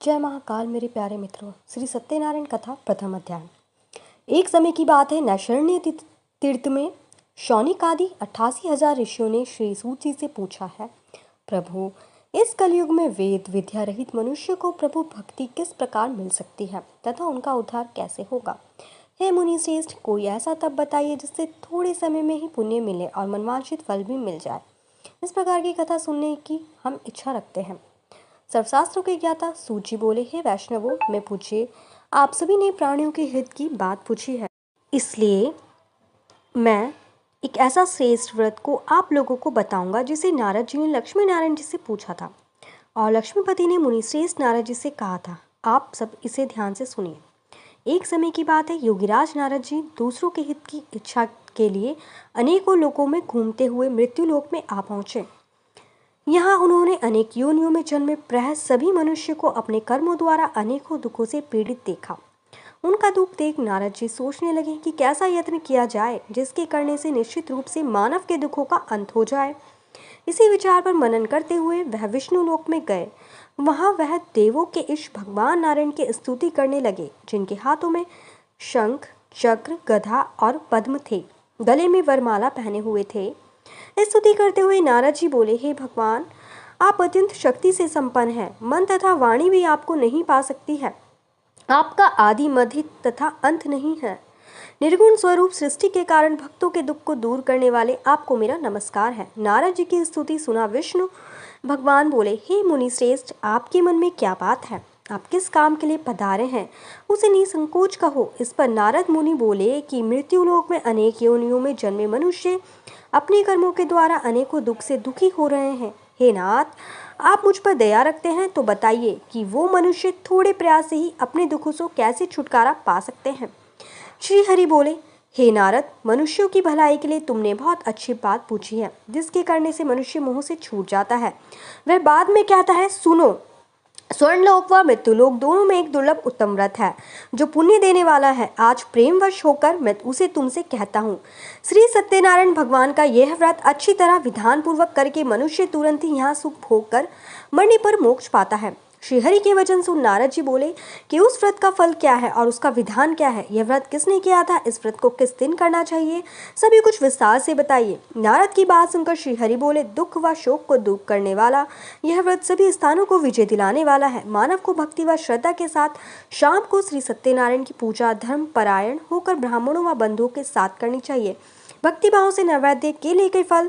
जय महाकाल मेरे प्यारे मित्रों। श्री सत्यनारायण कथा प्रथम अध्याय। एक समय की बात है, नैमिषारण्य तीर्थ में शौनक आदि 88,000 ऋषियों ने श्री सूत जी से पूछा है, प्रभु, इस कलयुग में वेद विद्या रहित मनुष्य को प्रभु भक्ति किस प्रकार मिल सकती है तथा उनका उद्धार कैसे होगा। हे मुनि श्रेष्ठ, कोई ऐसा तप बताइए जिससे थोड़े समय में ही पुण्य मिले और मनवांछित फल भी मिल जाए। इस प्रकार की कथा सुनने की हम इच्छा रखते हैं। सर्वशास्त्रों के ज्ञाता सूत जी बोले, हे वैष्णवों, मैं पूछिए, आप सभी ने प्राणियों के हित की बात पूछी है, इसलिए मैं एक ऐसा श्रेष्ठ व्रत को आप लोगों को बताऊंगा जिसे नारद जी ने लक्ष्मी नारायण जी से पूछा था और लक्ष्मीपति ने मुनि श्रेष्ठ नारद जी से कहा था। आप सब इसे ध्यान से सुनिए। एक समय की बात है, योगीराज नारद जी दूसरों के हित की इच्छा के लिए अनेकों लोकों में घूमते हुए मृत्युलोक में आ पहुंचे। यहाँ उन्होंने अनेक योनियों में जन्मे प्रायः सभी मनुष्य को अपने कर्मों द्वारा अनेकों दुखों से पीड़ित देखा। उनका दुख देख नारद जी सोचने लगे कि कैसा यत्न किया जाए जिसके करने से निश्चित रूप से मानव के दुखों का अंत हो जाए। इसी विचार पर मनन करते हुए वह विष्णु लोक में गए। वहाँ वह देवों के इष्ट भगवान नारायण की स्तुति करने लगे, जिनके हाथों में शंख, चक्र, गदा और पद्म थे, गले में वरमाला पहने हुए थे। स्तुति करते हुए नारद जी बोले, हे भगवान, आप अत्यंत शक्ति से संपन्न हैं। मन तथा वाणी भी आपको नहीं पा सकती है। आपका आदि मध्य तथा अंत नहीं है। निर्गुण स्वरूप सृष्टि के कारण भक्तों के दुख को दूर करने वाले आपको मेरा नमस्कार है। नारद जी की स्तुति सुना विष्णु भगवान बोले, हे मुनि श्रेष्ठ, आपके मन में क्या बात है? आप किस काम के लिए पधारे हैं, उसे निसंकोच कहो। इस पर नारद मुनि बोले कि मृत्युलोक में अनेक योनियों में जन्मे मनुष्य अपने कर्मों के द्वारा अनेकों दुख से दुखी हो रहे हैं। हे नाथ, आप मुझ पर दया रखते हैं तो बताइए कि वो मनुष्य थोड़े प्रयास से ही अपने दुखों से कैसे छुटकारा पा सकते हैं। श्री हरि बोले, हे नारद, मनुष्यों की भलाई के लिए तुमने बहुत अच्छी बात पूछी है, जिसके करने से मनुष्य मोह से छूट जाता है। वह बाद में कहता है, सुनो, स्वर्णलोक व मृत्युलोक दोनों में एक दुर्लभ उत्तम व्रत है जो पुण्य देने वाला है। आज प्रेमवश होकर मैं उसे तुमसे कहता हूँ। श्री सत्यनारायण भगवान का यह व्रत अच्छी तरह विधान पूर्वक करके मनुष्य तुरंत ही यहाँ सुख भोग कर मरने पर मोक्ष पाता है। श्रीहरि के वचन सुन नारद जी बोले कि उस व्रत का फल क्या है और उसका विधान क्या है। यह व्रत किसने किया था, इस व्रत को किस दिन करना चाहिए, सभी कुछ विस्तार से बताइए। नारद की बात सुनकर श्रीहरि बोले, दुख व शोक को दूर करने वाला यह व्रत सभी स्थानों को विजय दिलाने वाला है। मानव को भक्ति व श्रद्धा के साथ शाम को श्री सत्यनारायण की पूजा धर्म परायण होकर ब्राह्मणों व बंधुओं के साथ करनी चाहिए। भक्ति भाव से नैवेद्य केले के फल,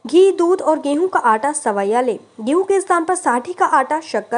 घी, दूध और गेहूं का आटा सवैया ले। गेहूं के स्थान पर साठी का आटा, शक्कर,